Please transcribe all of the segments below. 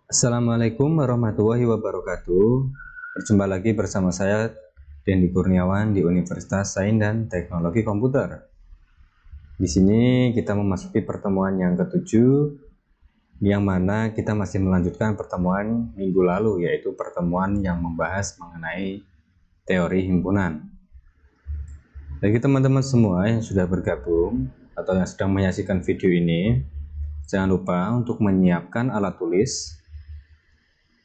Assalamualaikum warahmatullahi wabarakatuh. Berjumpa lagi bersama saya Dendi Kurniawan di Universitas Sains dan Teknologi Komputer. Di sini kita memasuki pertemuan yang ketujuh, yang mana kita masih melanjutkan pertemuan minggu lalu, yaitu pertemuan yang membahas mengenai teori himpunan. Bagi teman-teman semua yang sudah bergabung atau yang sedang menyaksikan video ini, jangan lupa untuk menyiapkan alat tulis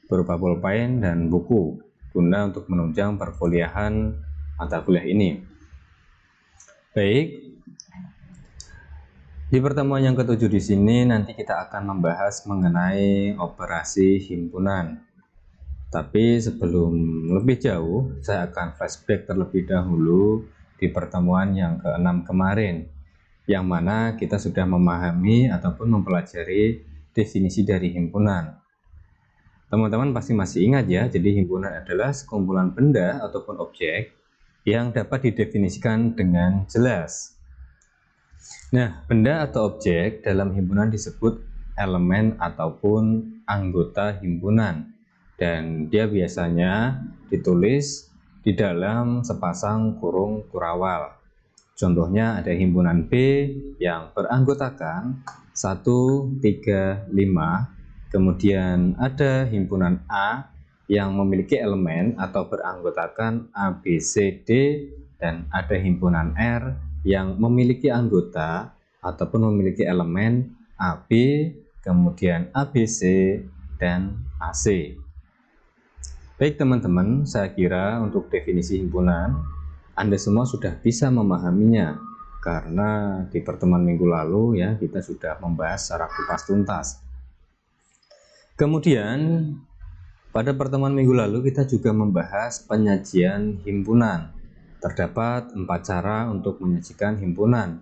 berupa pulpen dan buku guna untuk menunjang perkuliahan mata kuliah ini. Baik, di pertemuan yang ketujuh di sini nanti kita akan membahas mengenai operasi himpunan. Tapi sebelum lebih jauh, saya akan flashback terlebih dahulu di pertemuan yang ke-6 kemarin, yang mana kita sudah memahami ataupun mempelajari definisi dari himpunan. Teman-teman pasti masih ingat ya, jadi himpunan adalah sekumpulan benda ataupun objek yang dapat didefinisikan dengan jelas. Nah, benda atau objek dalam himpunan disebut elemen ataupun anggota himpunan, dan dia biasanya ditulis di dalam sepasang kurung kurawal. Contohnya ada himpunan B yang beranggotakan 1, 3, 5. Kemudian ada himpunan A yang memiliki elemen atau beranggotakan A, B, C, D, dan ada himpunan R yang memiliki anggota ataupun memiliki elemen A, B, kemudian A, B, C, dan AC. Baik teman-teman, saya kira untuk definisi himpunan Anda semua sudah bisa memahaminya, karena di pertemuan minggu lalu ya kita sudah membahas secara kupas tuntas. Kemudian pada pertemuan minggu lalu kita juga membahas penyajian himpunan. Terdapat 4 cara untuk menyajikan himpunan.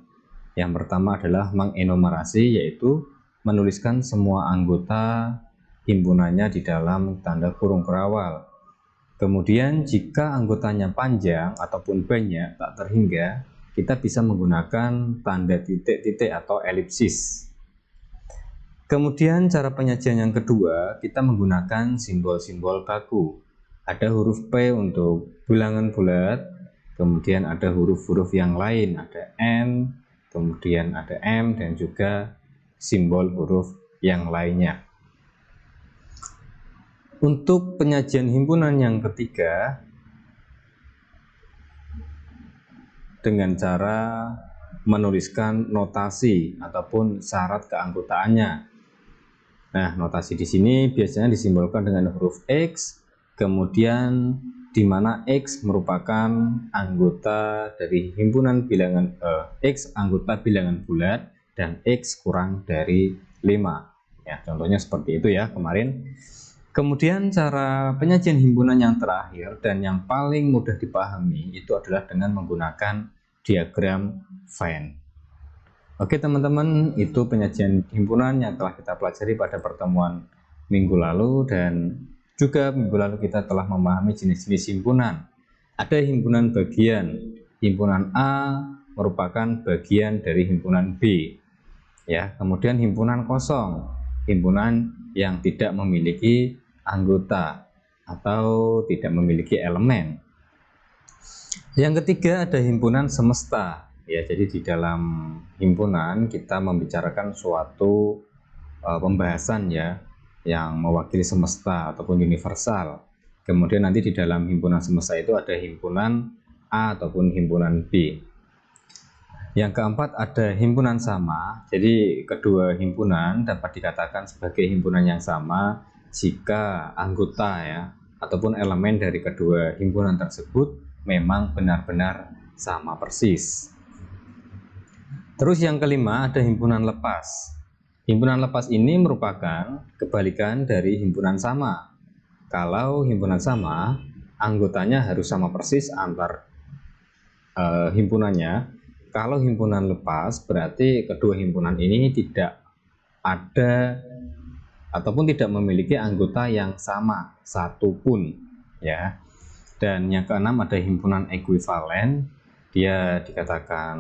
Yang pertama adalah mengenumerasi, yaitu menuliskan semua anggota himpunannya di dalam tanda kurung kurawal. Kemudian jika anggotanya panjang ataupun banyak tak terhingga, kita bisa menggunakan tanda titik-titik atau elipsis. Kemudian cara penyajian yang kedua, kita menggunakan simbol-simbol baku. Ada huruf P untuk bilangan bulat, kemudian ada huruf-huruf yang lain, ada N, kemudian ada M, dan juga simbol huruf yang lainnya. Untuk penyajian himpunan yang ketiga, dengan cara menuliskan notasi ataupun syarat keanggotaannya. Nah, notasi di sini biasanya disimbolkan dengan huruf X, kemudian di mana X merupakan anggota dari himpunan bilangan X anggota bilangan bulat dan X kurang dari 5. Ya, contohnya seperti itu ya kemarin. Kemudian cara penyajian himpunan yang terakhir dan yang paling mudah dipahami itu adalah dengan menggunakan diagram Venn. Oke teman-teman, itu penyajian himpunan yang telah kita pelajari pada pertemuan minggu lalu, dan juga minggu lalu kita telah memahami jenis-jenis himpunan. Ada himpunan bagian, himpunan A merupakan bagian dari himpunan B. Ya, kemudian himpunan kosong, himpunan yang tidak memiliki anggota atau tidak memiliki elemen. Yang ketiga ada himpunan semesta. Ya, jadi di dalam himpunan kita membicarakan suatu pembahasan ya yang mewakili semesta ataupun universal. Kemudian nanti di dalam himpunan semesta itu ada himpunan A ataupun himpunan B. Yang keempat ada himpunan sama. Jadi kedua himpunan dapat dikatakan sebagai himpunan yang sama jika anggota ya ataupun elemen dari kedua himpunan tersebut memang benar-benar sama persis. Terus yang kelima ada himpunan lepas. Himpunan lepas ini merupakan kebalikan dari himpunan sama. Kalau himpunan sama, anggotanya harus sama persis antar himpunannya. Kalau himpunan lepas, berarti kedua himpunan ini tidak ada ataupun tidak memiliki anggota yang sama satupun ya. Dan yang keenam ada himpunan ekuivalen. Dia dikatakan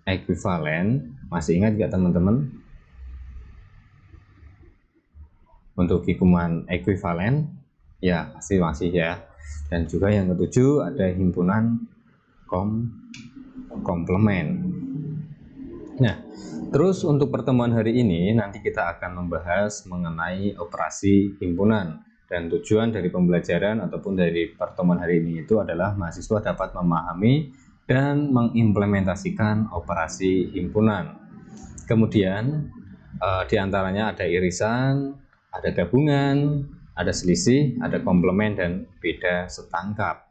ekuivalen. Masih ingat nggak teman-teman? Untuk himpunan ekuivalen ya pasti masih ya. Dan juga yang ketujuh ada himpunan komplement. Nah, terus untuk pertemuan hari ini nanti kita akan membahas mengenai operasi himpunan. Dan tujuan dari pembelajaran ataupun dari pertemuan hari ini itu adalah mahasiswa dapat memahami dan mengimplementasikan operasi himpunan. Kemudian diantaranya ada irisan, ada gabungan, ada selisih, ada komplement, dan beda setangkap.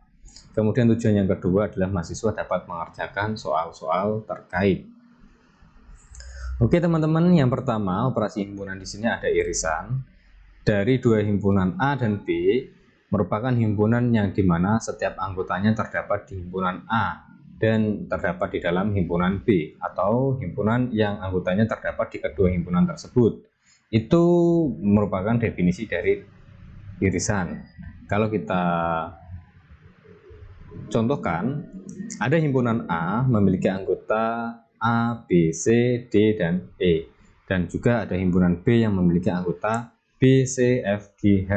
Kemudian tujuan yang kedua adalah mahasiswa dapat mengerjakan soal-soal terkait. Oke teman-teman, yang pertama operasi himpunan di sini ada irisan dari dua himpunan A dan B, merupakan himpunan yang dimana setiap anggotanya terdapat di himpunan A dan terdapat di dalam himpunan B, atau himpunan yang anggotanya terdapat di kedua himpunan tersebut. Itu merupakan definisi dari irisan. Kalau kita contohkan, ada himpunan A memiliki anggota A, B, C, D, dan E, dan juga ada himpunan B yang memiliki anggota B, C, F, G, H.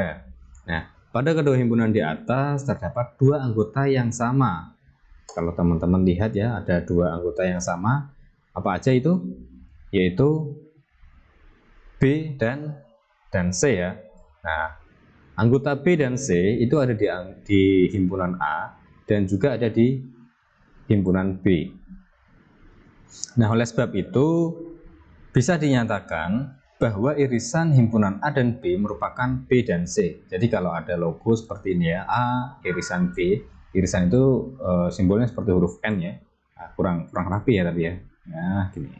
Nah, pada kedua himpunan di atas terdapat dua anggota yang sama. Kalau teman-teman lihat ya, ada dua anggota yang sama. Apa aja itu? Yaitu B dan C ya. Nah, anggota B dan C itu ada di himpunan A dan juga ada di himpunan B. Nah, oleh sebab itu bisa dinyatakan bahwa irisan himpunan A dan B merupakan B dan C. Jadi kalau ada logo seperti ini ya, A irisan B, irisan itu simbolnya seperti huruf N ya. Nah, kurang rapi ya tapi ya. Nah, gini.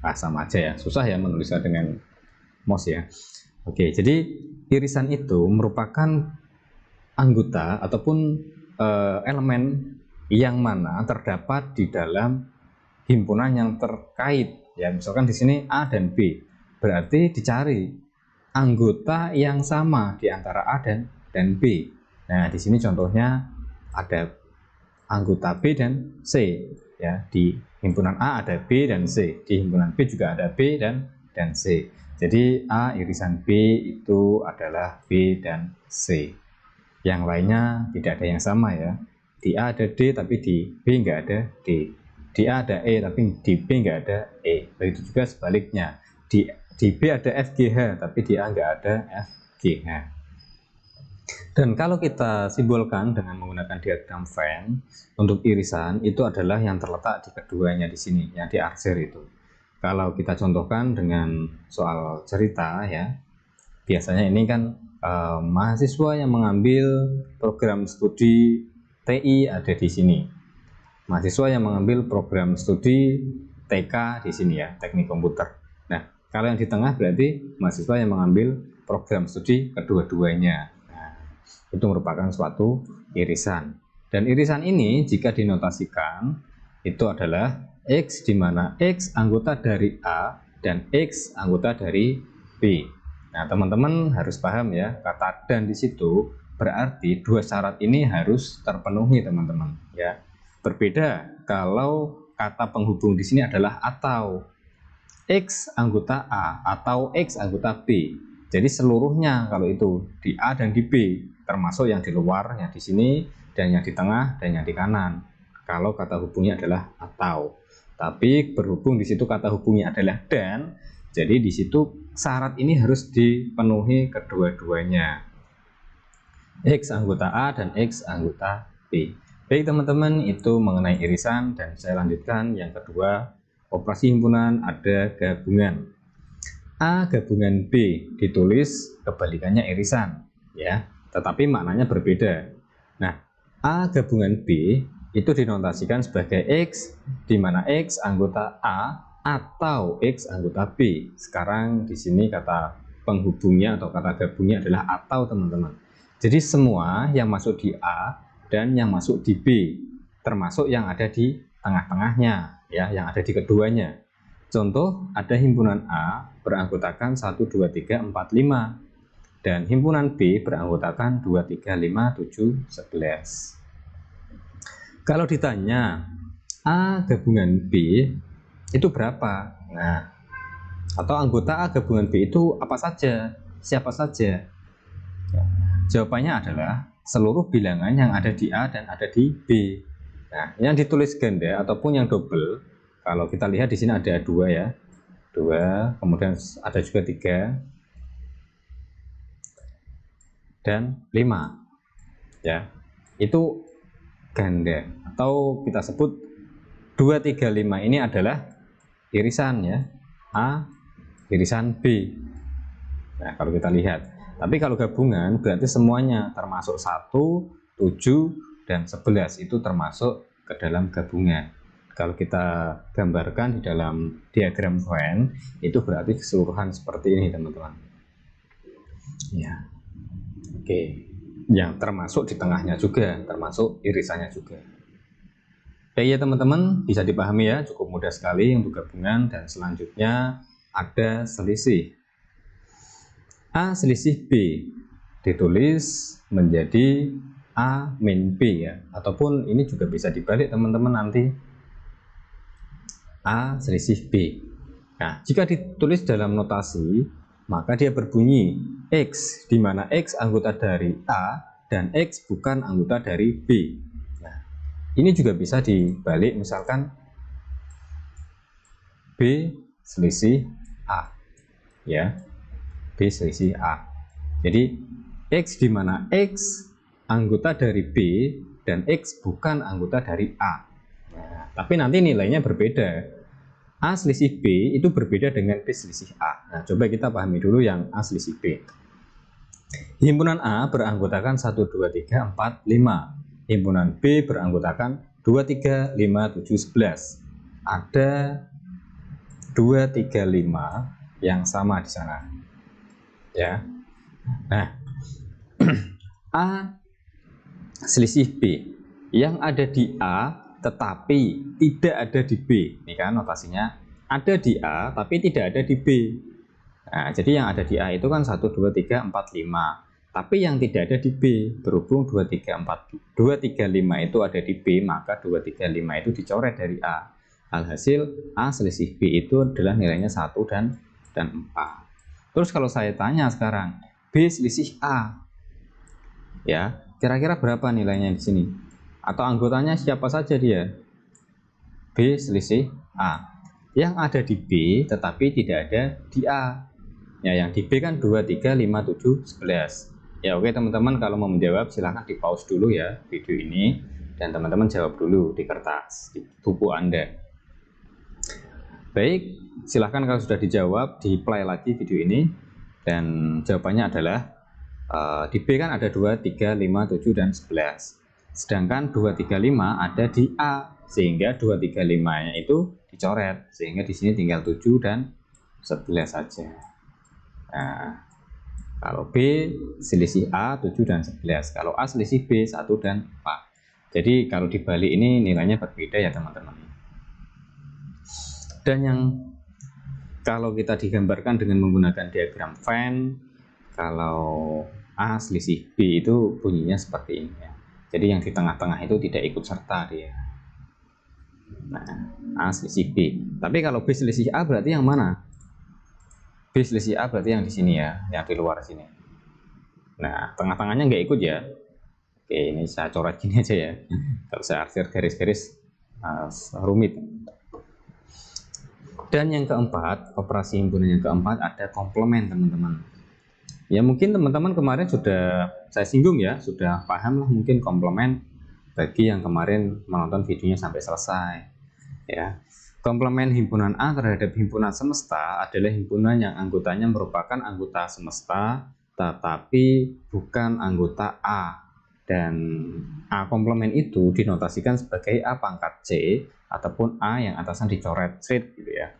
Sama aja ya, susah ya menulisnya dengan mouse ya. Oke, jadi irisan itu merupakan anggota ataupun elemen yang mana terdapat di dalam himpunan yang terkait ya. Misalkan di sini A dan B, berarti dicari anggota yang sama di antara A dan B. Nah, di sini contohnya ada anggota B dan C ya. Di himpunan A ada B dan C, di himpunan B juga ada B dan C. Jadi A irisan B itu adalah B dan C. Yang lainnya tidak ada yang sama ya. Di A ada D tapi di B nggak ada D. Di A ada E tapi di B nggak ada E. Begitu juga sebaliknya. Di B ada FGH tapi di A nggak ada FGH. Dan kalau kita simbolkan dengan menggunakan diagram Venn untuk irisan, itu adalah yang terletak di keduanya di sini, yang diarsir itu. Kalau kita contohkan dengan soal cerita ya, biasanya ini kan mahasiswa yang mengambil program studi TI ada di sini. Mahasiswa yang mengambil program studi TK di sini ya, teknik komputer. Nah, kalau yang di tengah berarti mahasiswa yang mengambil program studi kedua-duanya. Nah, itu merupakan suatu irisan. Dan irisan ini jika dinotasikan itu adalah X, di mana X anggota dari A dan X anggota dari B. Nah, teman-teman harus paham ya, kata dan di situ berarti dua syarat ini harus terpenuhi, teman-teman ya. Berbeda kalau kata penghubung di sini adalah atau X anggota A atau X anggota B. Jadi seluruhnya kalau itu di A dan di B, termasuk yang di luar, yang di sini, dan yang di tengah, dan yang di kanan. Kalau kata hubungnya adalah atau. Tapi berhubung di situ kata hubungnya adalah dan, jadi di situ syarat ini harus dipenuhi kedua-duanya. X anggota A dan X anggota B. Baik teman-teman, itu mengenai irisan, dan saya lanjutkan yang kedua, operasi himpunan ada gabungan. A gabungan B ditulis kebalikannya irisan ya, tetapi maknanya berbeda. Nah, A gabungan B itu dinotasikan sebagai X, di mana X anggota A atau X anggota B. Sekarang di sini kata penghubungnya atau kata gabungnya adalah atau, teman-teman. Jadi semua yang masuk di A dan yang masuk di B, termasuk yang ada di tengah-tengahnya ya, yang ada di keduanya. Contoh, ada himpunan A beranggotakan 1, 2, 3, 4, 5 dan himpunan B beranggotakan 2, 3, 5, 7, 11. Kalau ditanya A gabungan B itu berapa? Nah, atau anggota A gabungan B itu apa saja? siapa saja? Ya, jawabannya adalah seluruh bilangan yang ada di A dan ada di B. Nah, yang ditulis ganda ataupun yang double, kalau kita lihat di sini ada 2 ya, 2, kemudian ada juga 3 dan 5 ya, itu ganda atau kita sebut 2, 3, 5 ini adalah irisan ya, A irisan B. Nah, kalau kita lihat, tapi kalau gabungan berarti semuanya termasuk 1, 7, dan 11 itu termasuk ke dalam gabungan. Kalau kita gambarkan di dalam diagram Venn, itu berarti keseluruhan seperti ini teman-teman. Ya, oke. Yang termasuk di tengahnya juga, termasuk irisannya juga. Oke ya teman-teman, bisa dipahami ya, cukup mudah sekali untuk gabungan. Dan selanjutnya ada selisih. A selisih B ditulis menjadi A min B ya, ataupun ini juga bisa dibalik teman-teman nanti, A selisih B. Nah, jika ditulis dalam notasi, maka dia berbunyi X, di mana X anggota dari A dan X bukan anggota dari B. Nah, ini juga bisa dibalik, misalkan B selisih A ya, B selisih A. Jadi X di mana X anggota dari B dan X bukan anggota dari A. Nah, tapi nanti nilainya berbeda. A selisih B itu berbeda dengan B selisih A. Nah, coba kita pahami dulu yang A selisih B. Himpunan A beranggotakan 1, 2, 3, 4, 5. Himpunan B beranggotakan 2, 3, 5, 7, 11. Ada 2, 3, 5 yang sama di sana. Ya. Nah, A selisih B yang ada di A tetapi tidak ada di B. Ini kan notasinya ada di A tapi tidak ada di B. Nah, jadi yang ada di A itu kan 1, 2, 3, 4, 5. Tapi yang tidak ada di B, berhubung 2, 3, 5 itu ada di B, maka 2, 3, 5 itu dicoret dari A. Alhasil A selisih B itu adalah nilainya 1 dan 4. Terus kalau saya tanya sekarang, B selisih A, ya, kira-kira berapa nilainya di sini? Atau anggotanya siapa saja dia? B selisih A. Yang ada di B tetapi tidak ada di A. Ya, yang di B kan 2, 3, 5, 7, 11. Ya, oke teman-teman, kalau mau menjawab silahkan di pause dulu ya video ini, dan teman-teman jawab dulu di kertas, di buku Anda. Baik, silahkan kalau sudah dijawab, di play lagi video ini. Dan jawabannya adalah di B kan ada 2, 3, 5, 7, dan 11. Sedangkan 2, 3, 5 ada di A, sehingga 2, 3, 5-nya itu dicoret, sehingga di sini tinggal 7 dan 11 saja. Nah, kalau B selisih A 7 dan 11, kalau A selisih B 1 dan 4. Jadi kalau dibalik ini nilainya berbeda ya teman-teman. Dan yang kalau kita digambarkan dengan menggunakan diagram Venn, kalau A selisih B itu bunyinya seperti ini ya. Jadi yang di tengah-tengah itu tidak ikut serta dia. Nah, A selisih B. Tapi kalau B selisih A berarti yang mana? B selisih A berarti yang di sini ya, yang di luar sini. Nah, tengah-tengahnya nggak ikut ya. Oke, ini saya coret gini aja ya. Kalau saya arsir garis-garis rumit. Dan yang keempat, operasi himpunan yang keempat ada komplement teman-teman. Ya mungkin teman-teman kemarin sudah saya singgung ya, sudah paham lah mungkin komplement bagi yang kemarin menonton videonya sampai selesai. Ya, komplement himpunan A terhadap himpunan semesta adalah himpunan yang anggotanya merupakan anggota semesta tetapi bukan anggota A. Dan A komplement itu dinotasikan sebagai A pangkat C ataupun A yang atasnya dicoret straight gitu ya.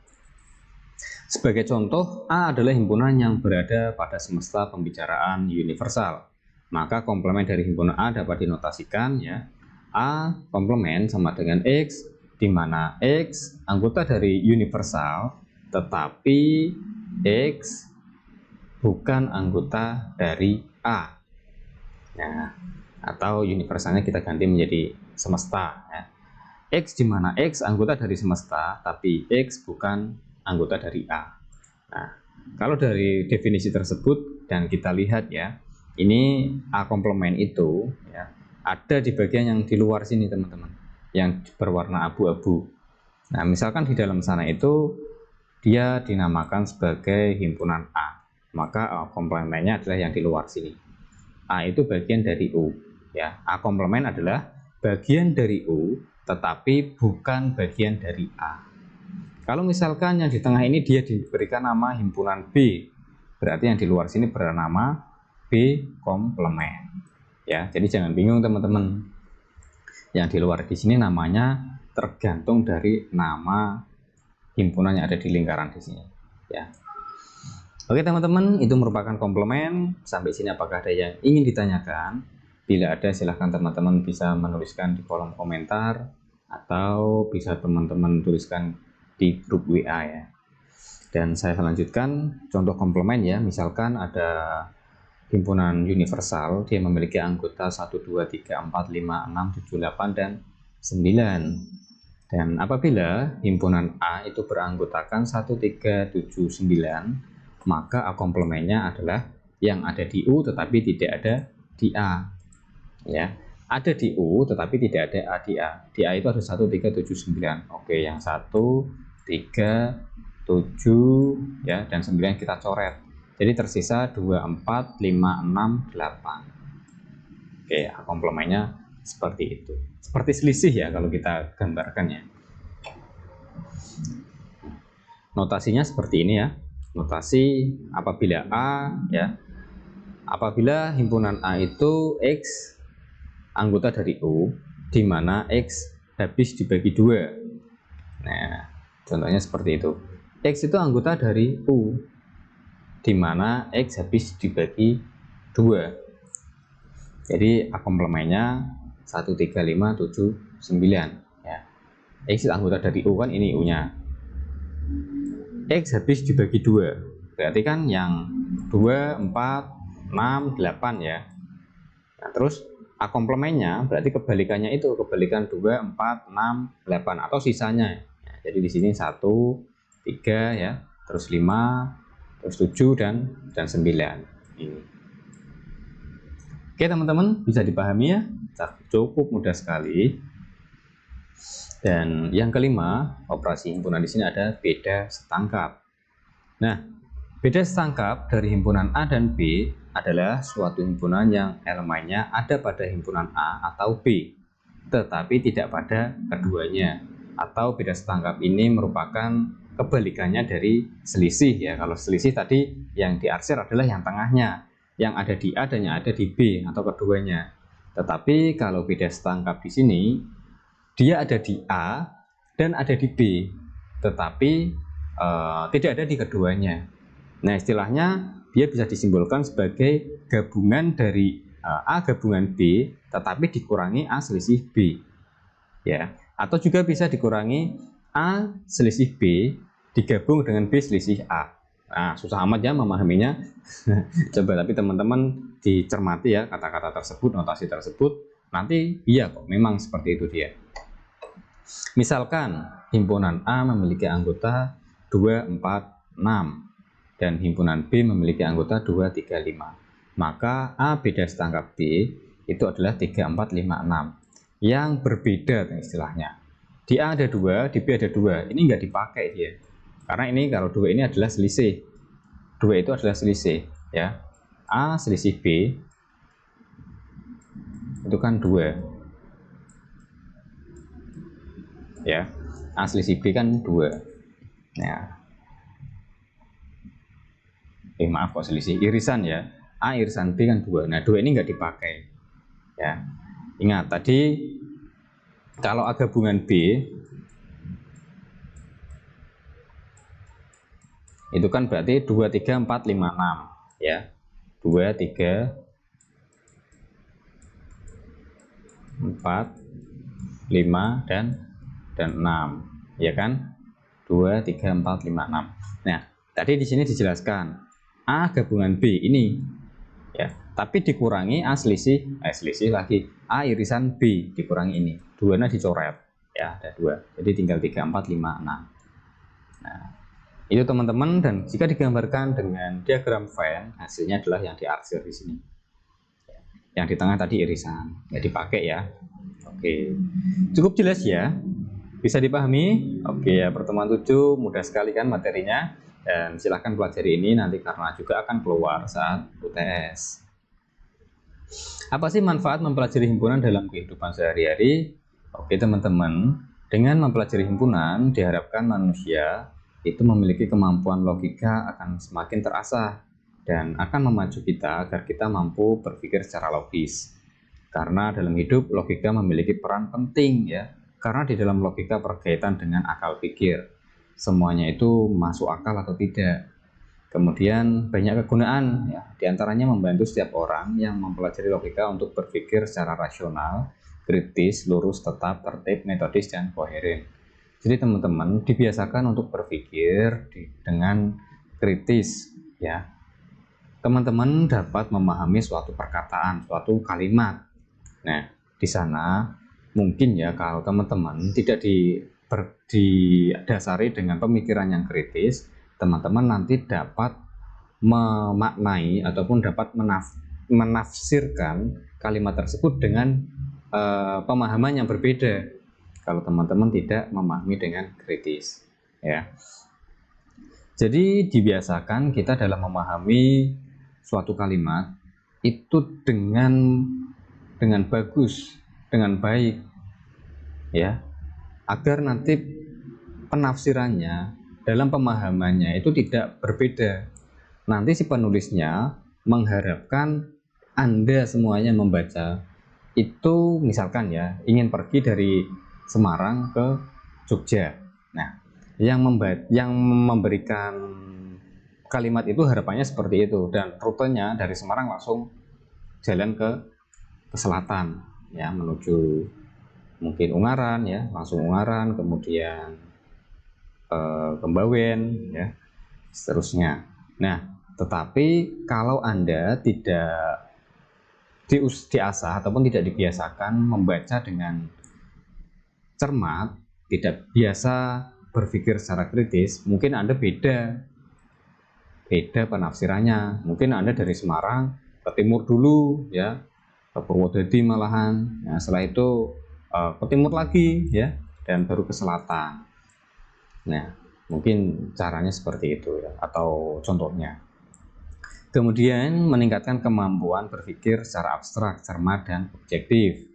Sebagai contoh, A adalah himpunan yang berada pada semesta pembicaraan universal. Maka komplement dari himpunan A dapat dinotasikan ya, A komplement sama dengan X, di mana X anggota dari universal tetapi X bukan anggota dari A. Nah, atau universalnya kita ganti menjadi semesta ya. X di mana X anggota dari semesta tapi X bukan anggota dari A. Nah, kalau dari definisi tersebut dan kita lihat ya, ini A komplement itu ya ada di bagian yang di luar sini teman-teman, yang berwarna abu-abu. Nah misalkan di dalam sana itu dia dinamakan sebagai himpunan A, maka A komplementnya adalah yang di luar sini. A itu bagian dari U ya. A komplement adalah bagian dari U tetapi bukan bagian dari A. Kalau misalkan yang di tengah ini dia diberikan nama himpunan B, berarti yang di luar sini bernama B komplement ya. Jadi jangan bingung teman-teman, yang di luar di sini namanya tergantung dari nama himpunan yang ada di lingkaran di sini ya. Oke teman-teman, itu merupakan komplement. Sampai sini apakah ada yang ingin ditanyakan? Bila ada silahkan teman-teman bisa menuliskan di kolom komentar atau bisa teman-teman tuliskan di grup WA ya. Dan saya lanjutkan contoh komplement ya. Misalkan ada himpunan universal, dia memiliki anggota 1, 2, 3, 4, 5, 6, 7, 8, dan 9. Dan apabila himpunan A itu beranggotakan 1, 3, 7, 9, maka A komplementnya adalah yang ada di U tetapi tidak ada di A ya. Ada di U tetapi tidak ada A di A. Di A itu ada 1, 3, 7, 9. Oke, yang 1, 3, 7 ya, dan 9 kita coret. Jadi tersisa 2, 4, 5, 6, 8. Oke, A komplementnya seperti itu. Seperti selisih ya kalau kita gambarkan ya. Notasinya seperti ini ya. Notasi apabila A ya, apabila himpunan A itu X anggota dari U, di mana X habis dibagi 2. Nah, contohnya seperti itu. X itu anggota dari U, di mana X habis dibagi 2. Jadi A komplementnya 1, 3, 5, 7, 9 ya. X anggota dari U kan ini U-nya. X habis dibagi 2, berarti kan yang 2, 4, 6, 8 ya. Nah, terus A komplementnya berarti kebalikannya itu, kebalikan 2, 4, 6, 8 atau sisanya. Nah, jadi di sini 1, 3 ya, terus 5, terus 7 dan 9 ini. Oke teman-teman, bisa dipahami ya, cukup mudah sekali. Dan yang kelima, operasi himpunan di sini ada beda setangkap. Nah, beda setangkap dari himpunan A dan B adalah suatu himpunan yang elemennya ada pada himpunan A atau B, tetapi tidak pada keduanya. Atau beda setangkap ini merupakan kebalikannya dari selisih ya. Kalau selisih tadi yang diarsir adalah yang tengahnya, yang ada di A dan yang ada di B atau keduanya. Tetapi kalau beda setangkap di sini, dia ada di A dan ada di B, tetapi tidak ada di keduanya. Nah, istilahnya dia bisa disimbolkan sebagai gabungan dari A gabungan B, tetapi dikurangi A selisih B, ya. Atau juga bisa dikurangi A selisih B digabung dengan B selisih A. Nah, susah amat ya memahaminya. Coba tapi teman-teman dicermati ya kata-kata tersebut, notasi tersebut. Nanti iya kok, memang seperti itu dia. Misalkan himpunan A memiliki anggota 2, 4, 6 dan himpunan B memiliki anggota 2, 3, 5. Maka A beda setangkap B itu adalah 3, 4, 5, 6 yang berbeda istilahnya. Di A ada 2, di B ada 2. Ini nggak dipakai dia. Karena ini kalau 2 ini adalah selisih. 2 itu adalah selisih ya. A selisih B itu kan 2. Ya, A selisih B kan 2. Nah, maaf kok selisih, irisan ya. A irisan B kan 2. Nah, 2 ini nggak dipakai. Ya, ingat tadi kalau A gabungan B itu kan berarti 2, 3, 4, 5, 6 ya. 2, 3, 4, 5 dan 6 ya kan. 2, 3, 4, 5, 6. Nah, tadi di sini dijelaskan A gabungan B ini ya, tapi dikurangi A selisih lagi A irisan B dikurangi ini. 2-nya dicoret ya, ada 2. Jadi tinggal 3, 4, 5, 6. Nah, Itu teman-teman, dan jika digambarkan dengan diagram Venn, hasilnya adalah yang diarsir di sini. Yang di tengah tadi irisan, ya dipakai ya. Oke, cukup jelas ya? Bisa dipahami? Oke ya, pertemuan 7 mudah sekali kan materinya, dan silahkan pelajari ini nanti karena juga akan keluar saat UTS. Apa sih manfaat mempelajari himpunan dalam kehidupan sehari-hari? Oke teman-teman, dengan mempelajari himpunan diharapkan manusia itu memiliki kemampuan logika akan semakin terasah dan akan memacu kita agar kita mampu berpikir secara logis. Karena dalam hidup logika memiliki peran penting ya, karena di dalam logika berkaitan dengan akal pikir. Semuanya itu masuk akal atau tidak. Kemudian banyak kegunaan ya, diantaranya membantu setiap orang yang mempelajari logika untuk berpikir secara rasional, kritis, lurus, tetap, tertib, metodis, dan koheren. Jadi teman-teman dibiasakan untuk berpikir dengan kritis ya. Teman-teman dapat memahami suatu perkataan, suatu kalimat. Nah, di sana mungkin ya kalau teman-teman tidak didasari dengan pemikiran yang kritis, teman-teman nanti dapat memaknai ataupun dapat menafsirkan kalimat tersebut dengan pemahaman yang berbeda kalau teman-teman tidak memahami dengan kritis ya. Jadi dibiasakan kita dalam memahami suatu kalimat itu dengan bagus, dengan baik ya, agar nanti penafsirannya dalam pemahamannya itu tidak berbeda. Nanti si penulisnya mengharapkan Anda semuanya membaca itu misalkan ya ingin pergi dari Semarang ke Jogja. Nah, yang memberikan kalimat itu harapannya seperti itu, dan rutenya dari Semarang langsung jalan ke selatan ya, menuju mungkin Ungaran ya, langsung Ungaran, kemudian Kembawen ya, seterusnya. Nah, tetapi kalau Anda tidak diasah ataupun tidak dibiasakan membaca dengan cermat, tidak biasa berpikir secara kritis, mungkin Anda beda penafsirannya. Mungkin Anda dari Semarang ke timur dulu ya, ke Purwodadi malahan. Nah, setelah itu ke timur lagi ya, dan baru ke selatan. Nah, mungkin caranya seperti itu ya, atau contohnya. Kemudian meningkatkan kemampuan berpikir secara abstrak, cermat, dan objektif.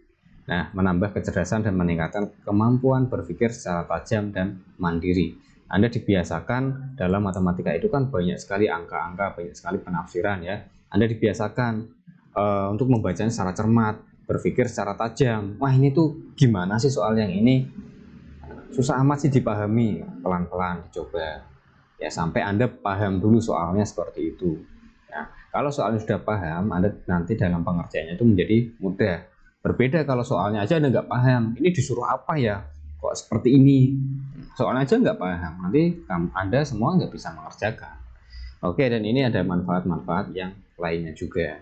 Nah, menambah kecerdasan dan meningkatkan kemampuan berpikir secara tajam dan mandiri. Anda dibiasakan dalam matematika itu kan banyak sekali angka-angka, banyak sekali penafsiran ya. Anda dibiasakan untuk membacanya secara cermat, berpikir secara tajam. Wah, ini tuh gimana sih soal yang ini? Susah amat sih dipahami, pelan-pelan dicoba. Ya, sampai Anda paham dulu soalnya seperti itu. Nah, kalau soalnya sudah paham, Anda nanti dalam pengerjaannya itu menjadi mudah. Berbeda kalau soalnya aja Anda nggak paham, ini disuruh apa ya? Kok seperti ini? Soalnya aja nggak paham, nanti Anda semua nggak bisa mengerjakan. Oke, dan ini ada manfaat-manfaat yang lainnya juga.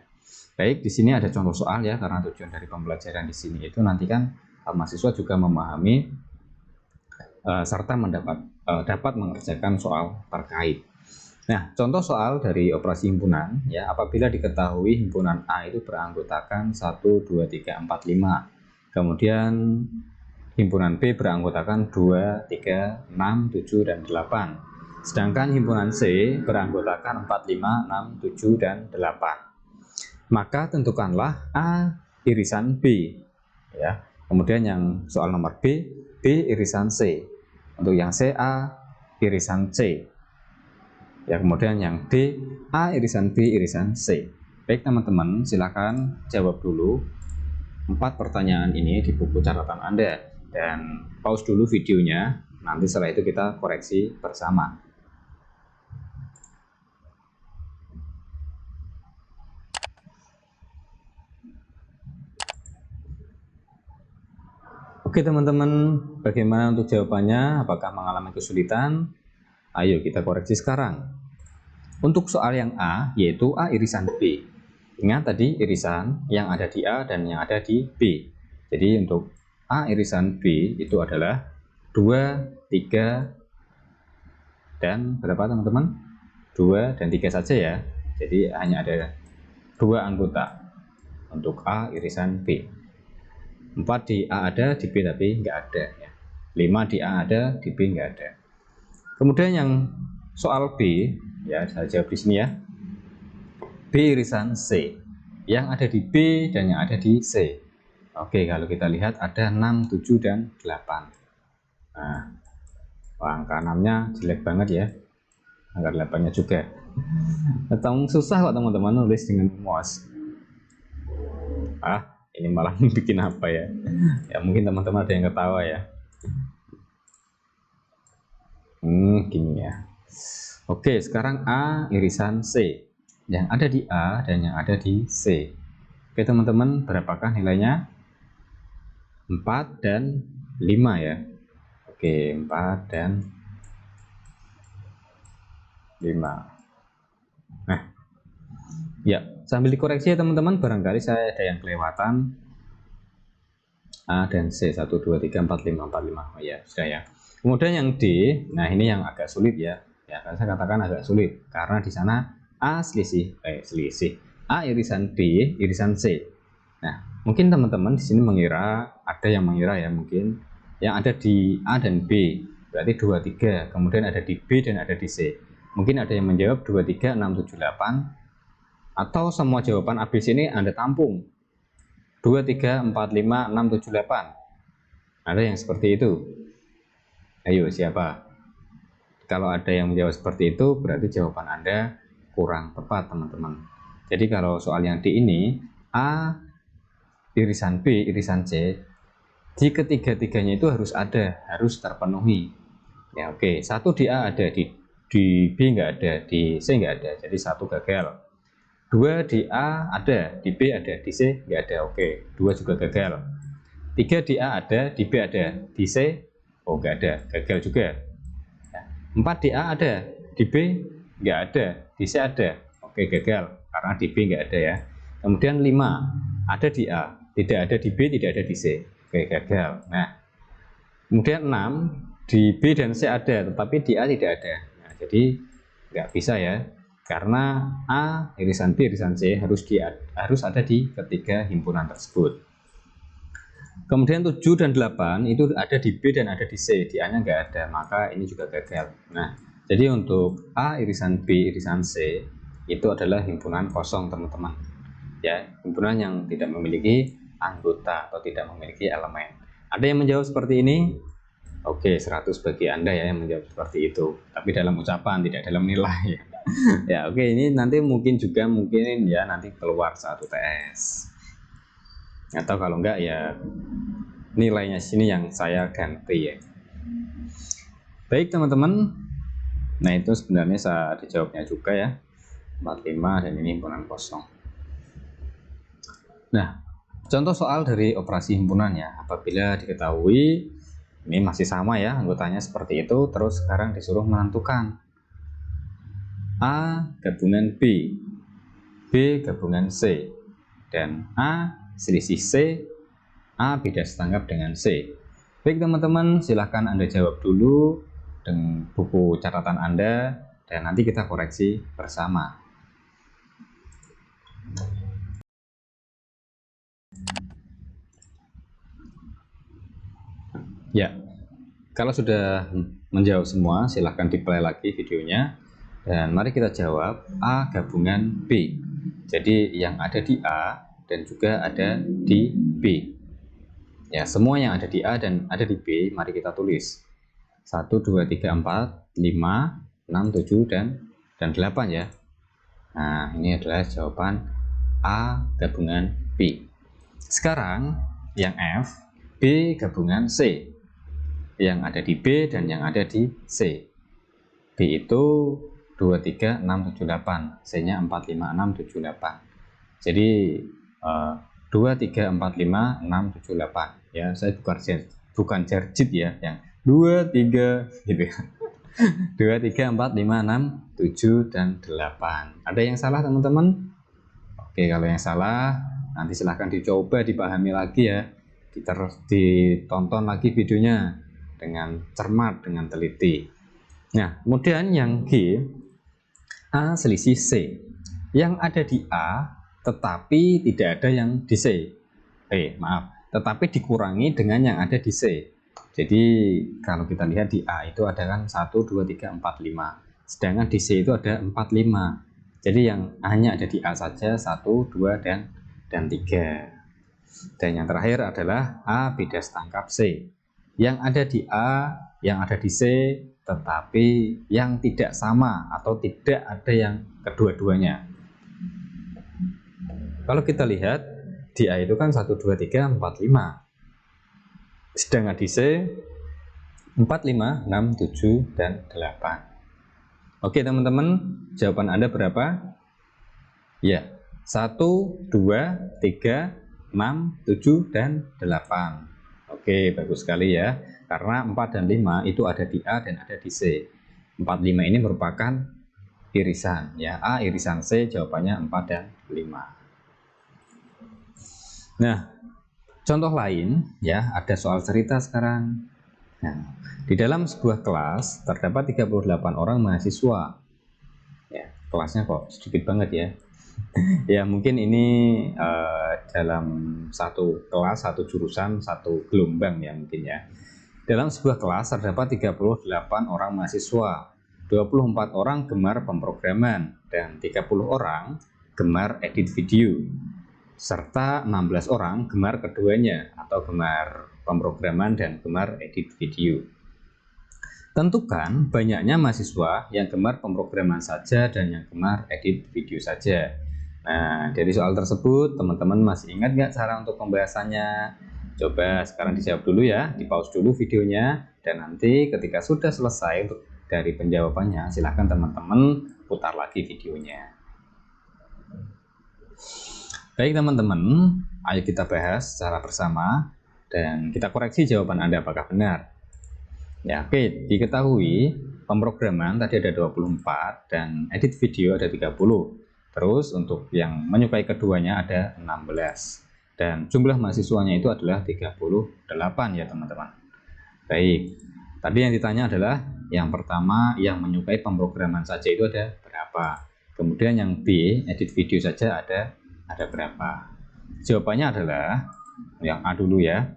Baik, di sini ada contoh soal ya, karena tujuan dari pembelajaran di sini itu nanti kan mahasiswa juga memahami serta dapat mengerjakan soal terkait. Nah, contoh soal dari operasi himpunan ya, apabila diketahui himpunan A itu beranggotakan 1, 2, 3, 4, 5. Kemudian himpunan B beranggotakan 2, 3, 6, 7, dan 8. Sedangkan himpunan C beranggotakan 4, 5, 6, 7, dan 8. Maka tentukanlah A irisan B ya. Kemudian yang soal nomor B irisan C. Untuk yang C, A irisan C. Ya, kemudian yang D, A irisan B irisan C. Baik teman-teman, silakan jawab dulu 4 pertanyaan ini di buku catatan Anda, dan pause dulu videonya, nanti setelah itu kita koreksi bersama. Oke teman-teman, bagaimana untuk jawabannya? Apakah mengalami kesulitan? Ayo kita koreksi sekarang. Untuk soal yang A, yaitu A irisan B. Ingat tadi irisan yang ada di A dan yang ada di B. Jadi untuk A irisan B itu adalah 2, 3, dan berapa teman-teman? 2 dan 3 saja ya. Jadi hanya ada 2 anggota untuk A irisan B. 4 di A ada, di B tapi nggak ada ya. 5 di A ada, di B nggak ada. Kemudian yang soal B ya, saya jawab di sini ya. B irisan C. Yang ada di B dan yang ada di C. Oke, kalau kita lihat ada 6, 7 dan 8. Nah, angka 6-nya jelek banget ya. Angka 8-nya juga. Susah kok teman-teman nulis dengan mouse. Ini malah bikin apa ya? Ya mungkin teman-teman ada yang ketawa ya. Gini ya. Oke, sekarang A irisan C. Yang ada di A dan yang ada di C. Oke teman-teman, berapakah nilainya? 4 dan 5 ya. Oke, 4 dan 5. Nah, ya sambil dikoreksi ya teman-teman, barangkali saya ada yang kelewatan. A dan C 1, 2, 3, 4, 5, 4, 5. Oh ya, sudah ya. Kemudian yang D, nah ini yang agak sulit ya. Ya, saya katakan agak sulit karena di sana A A irisan D irisan C. Nah, mungkin teman-teman di sini mengira, ada yang mengira ya mungkin yang ada di A dan B berarti 2, 3, kemudian ada di B dan ada di C. Mungkin ada yang menjawab 2, 3, 6, 7, 8, atau semua jawaban ABC ini Anda tampung 2, 3, 4, 5, 6, 7, 8. Ada yang seperti itu? Ayo, siapa? Kalau ada yang menjawab seperti itu, berarti jawaban Anda kurang tepat, teman-teman. Jadi kalau soal yang D ini, A irisan B irisan C, di ketiga-tiganya itu harus ada, harus terpenuhi. Ya oke, 1 di A ada, di B nggak ada, di C nggak ada, jadi 1 gagal. 2 di A ada, di B ada, di C nggak ada, oke, 2 juga gagal. 3 di A ada, di B ada, di C nggak ada, gagal juga. 4 di A ada, di B nggak ada, di C ada, oke, gagal karena di B nggak ada ya. Kemudian 5 ada di A, tidak ada di B, tidak ada di C, oke, gagal. Nah, kemudian 6 di B dan C ada, tetapi di A tidak ada. Nah, jadi nggak bisa ya, karena A irisan B irisan C harus ada di ketiga himpunan tersebut. Kemudian 7 dan 8 itu ada di B dan ada di C, di A nya nggak ada, maka ini juga gagal. Nah, jadi untuk A irisan B irisan C itu adalah himpunan kosong teman-teman ya, himpunan yang tidak memiliki anggota atau tidak memiliki elemen. Ada yang menjawab seperti ini? Oke, 100 bagi Anda ya yang menjawab seperti itu, tapi dalam ucapan, tidak dalam nilai. Ya oke, ini nanti mungkin ya nanti keluar saat UTS, atau kalau enggak ya nilainya sini yang saya ganti ya. Baik teman-teman, nah itu sebenarnya saya ada jawabnya juga ya, 45, dan ini himpunan kosong. Nah, contoh soal dari operasi himpunan ya, apabila diketahui ini masih sama ya anggotanya seperti itu, terus sekarang disuruh menentukan A gabungan B, B gabungan C, dan A selisih C, A beda setanggap dengan C. Baik teman-teman, silahkan Anda jawab dulu dengan buku catatan Anda, dan nanti kita koreksi bersama. Ya, kalau sudah menjawab semua, silahkan di-play lagi videonya. Dan mari kita jawab A gabungan B. Jadi yang ada di A dan juga ada di B. Ya, semua yang ada di A dan ada di B, mari kita tulis. 1, 2, 3, 4, 5, 6, 7, dan 8 ya. Nah, ini adalah jawaban A gabungan B. Sekarang yang F, B gabungan C. Yang ada di B dan yang ada di C. B itu 2, 3, 6, 7, 8. C-nya 4, 5, 6, 7, 8. Jadi 2, 3, 4, 5, 6, 7, 8. Ya, saya bukan jarjit ya, yang 2, 3 gitu ya. 2, 3, 4, 5, 6, 7, dan 8. Ada yang salah teman-teman? Oke, kalau yang salah nanti silahkan dicoba dipahami lagi ya. Ditonton lagi videonya dengan cermat, dengan teliti. Nah, kemudian yang G, A selisih C. Yang ada di A tetapi tidak ada yang di C. Tetapi dikurangi dengan yang ada di C. Jadi kalau kita lihat di A itu ada kan 1, 2, 3, 4, 5. Sedangkan di C itu ada 4, 5. Jadi yang hanya ada di A saja 1, 2, dan 3. Dan yang terakhir adalah A beda setangkap C. Yang ada di A, yang ada di C, tetapi yang tidak sama atau tidak ada yang kedua-duanya. Kalau kita lihat di A itu kan 1, 2, 3, 4, 5. Sedangkan di C 4, 5, 6, 7, dan 8. Oke teman-teman, jawaban Anda berapa? Ya, 1, 2, 3, 6, 7, dan 8. Oke, bagus sekali ya. Karena 4 dan 5 itu ada di A dan ada di C. 4, 5 ini merupakan irisan. Ya, A irisan C, jawabannya 4 dan 5. Nah, contoh lain ya, ada soal cerita sekarang. Nah, di dalam sebuah kelas terdapat 38 orang mahasiswa. Ya, kelasnya kok sedikit banget ya. Ya mungkin ini dalam satu kelas, satu jurusan, satu gelombang ya mungkin ya. Dalam sebuah kelas terdapat 38 orang mahasiswa, 24 orang gemar pemrograman, dan 30 orang gemar edit video, serta 16 orang gemar keduanya atau gemar pemrograman dan gemar edit video. Tentukan banyaknya mahasiswa yang gemar pemrograman saja dan yang gemar edit video saja. Nah, dari soal tersebut, teman-teman masih ingat nggak cara untuk pembahasannya? Coba sekarang dijawab dulu ya, di pause dulu videonya, dan nanti ketika sudah selesai untuk dari penjawabannya, silahkan teman-teman putar lagi videonya. Baik teman-teman, ayo kita bahas secara bersama, dan kita koreksi jawaban Anda apakah benar. Ya, oke, diketahui pemrograman tadi ada 24 dan edit video ada 30. Terus untuk yang menyukai keduanya ada 16. Dan jumlah mahasiswanya itu adalah 38 ya teman-teman. Baik, tadi yang ditanya adalah yang pertama yang menyukai pemrograman saja itu ada berapa. Kemudian yang B, edit video saja ada berapa. Jawabannya adalah yang A dulu ya.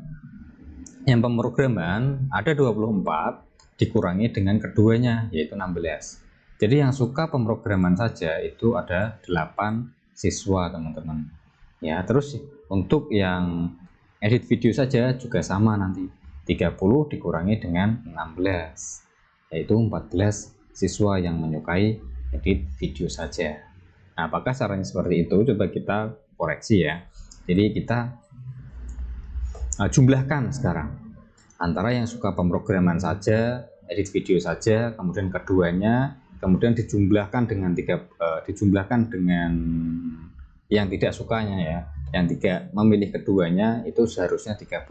Yang pemrograman ada 24 dikurangi dengan keduanya yaitu 16. Jadi yang suka pemrograman saja itu ada 8 siswa teman-teman. Ya, terus untuk yang edit video saja juga sama nanti. 30 dikurangi dengan 16 yaitu 14 siswa yang menyukai edit video saja. Nah, apakah caranya seperti itu? Coba kita koreksi ya. Jadi kita jumlahkan sekarang antara yang suka pemrograman saja, edit video saja, kemudian keduanya, kemudian dijumlahkan dengan yang tidak sukanya ya, yang tidak memilih keduanya itu seharusnya 38.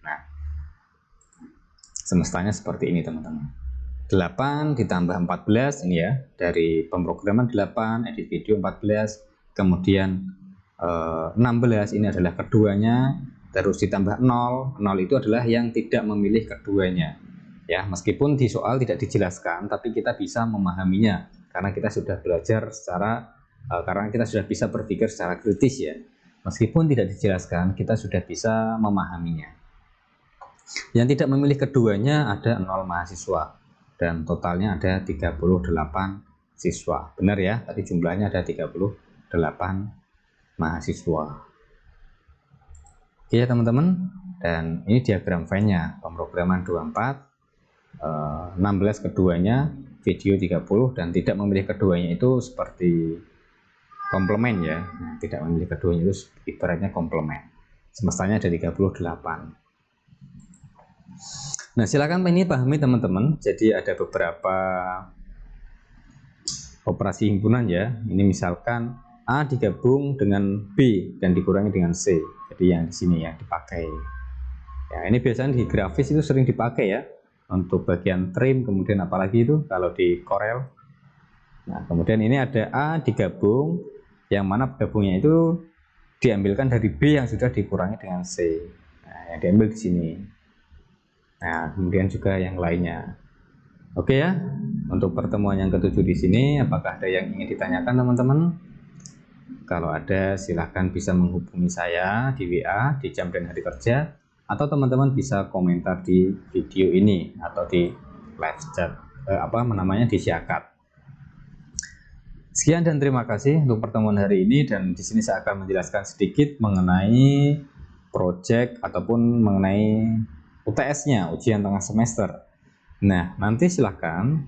Nah, semestanya seperti ini teman-teman. 8 ditambah 14 ini ya, dari pemrograman 8, edit video 14, kemudian 16 ini adalah keduanya, terus ditambah 0 itu adalah yang tidak memilih keduanya ya. Meskipun di soal tidak dijelaskan, tapi kita bisa memahaminya karena kita sudah belajar karena kita sudah bisa berpikir secara kritis ya. Meskipun tidak dijelaskan, kita sudah bisa memahaminya. Yang tidak memilih keduanya ada 0 mahasiswa dan totalnya ada 38 siswa. Benar ya, tadi jumlahnya ada 38 mahasiswa. Oke ya teman-teman, dan ini diagram file-nya, pemrograman 24, 16 keduanya, video 30, dan tidak memilih keduanya itu seperti komplement ya. Nah, tidak memilih keduanya itu ibaratnya komplement. Semestanya ada 38. Nah, silakan ini pahami teman-teman. Jadi ada beberapa operasi himpunan ya. Ini misalkan A digabung dengan B dan dikurangi dengan C. Jadi yang di sini ya dipakai. Ya, ini biasanya di grafis itu sering dipakai ya. Untuk bagian trim, kemudian apalagi itu kalau di Corel. Nah, kemudian ini ada A digabung, yang mana gabungnya itu diambilkan dari B yang sudah dikurangi dengan C. Nah, yang diambil di sini. Nah, kemudian juga yang lainnya. Oke ya, untuk pertemuan yang ke-7 di sini, apakah ada yang ingin ditanyakan teman-teman? Kalau ada, silahkan bisa menghubungi saya di WA di jam dan hari kerja, atau teman-teman bisa komentar di video ini atau di live chat, di Syakat. Sekian dan terima kasih untuk pertemuan hari ini, dan di sini saya akan menjelaskan sedikit mengenai project ataupun mengenai UTS-nya, ujian tengah semester. Nah, nanti silahkan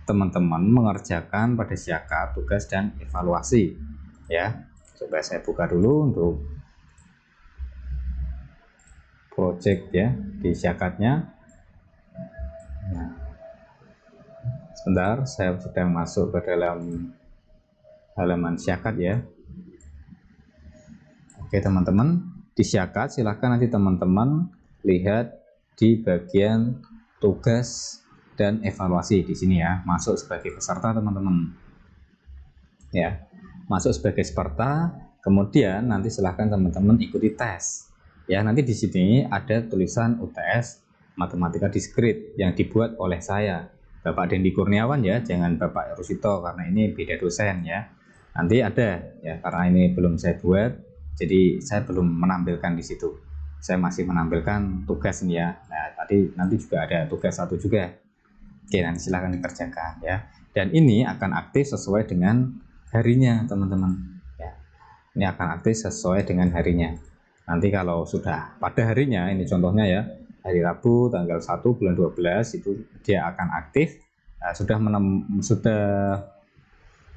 teman-teman mengerjakan pada Syakat tugas dan evaluasi ya. Coba saya buka dulu untuk project ya di Syakatnya. Nah, sebentar, saya sedang masuk ke dalam halaman Syakat ya. Oke teman-teman, di Syakat silahkan nanti teman-teman lihat di bagian tugas dan evaluasi di sini ya, masuk sebagai peserta teman-teman. Ya, masuk sebagai peserta, kemudian nanti silahkan teman-teman ikuti tes. Ya, nanti di sini ada tulisan UTS Matematika Diskrit yang dibuat oleh saya, Bapak Dendi Kurniawan ya, jangan Bapak Rusito karena ini beda dosen ya. Nanti ada ya, karena ini belum saya buat, jadi saya belum menampilkan di situ. Saya masih menampilkan tugas nih ya. Nah, nanti juga ada tugas satu juga. Oke, nanti silahkan dikerjakan ya. Dan ini akan aktif sesuai dengan harinya, teman-teman. Ya, ini akan aktif sesuai dengan harinya. Nanti kalau sudah pada harinya, ini contohnya ya, hari Rabu tanggal 1 bulan 12 itu dia akan aktif. Nah, sudah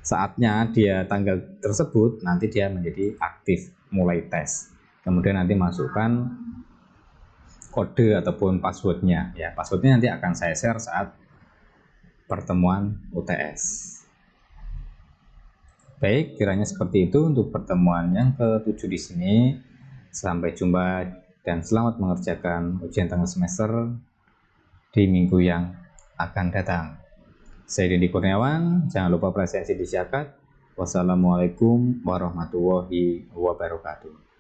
saatnya dia tanggal tersebut, nanti dia menjadi aktif mulai tes. Kemudian nanti masukkan kode ataupun passwordnya ya. Passwordnya nanti akan saya share saat pertemuan UTS. Baik, kiranya seperti itu untuk pertemuan yang ke-7 di sini. Sampai jumpa dan selamat mengerjakan ujian tengah semester di minggu yang akan datang. Saya Dendi Kurniawan, jangan lupa presensi di Syakat. Wassalamualaikum warahmatullahi wabarakatuh.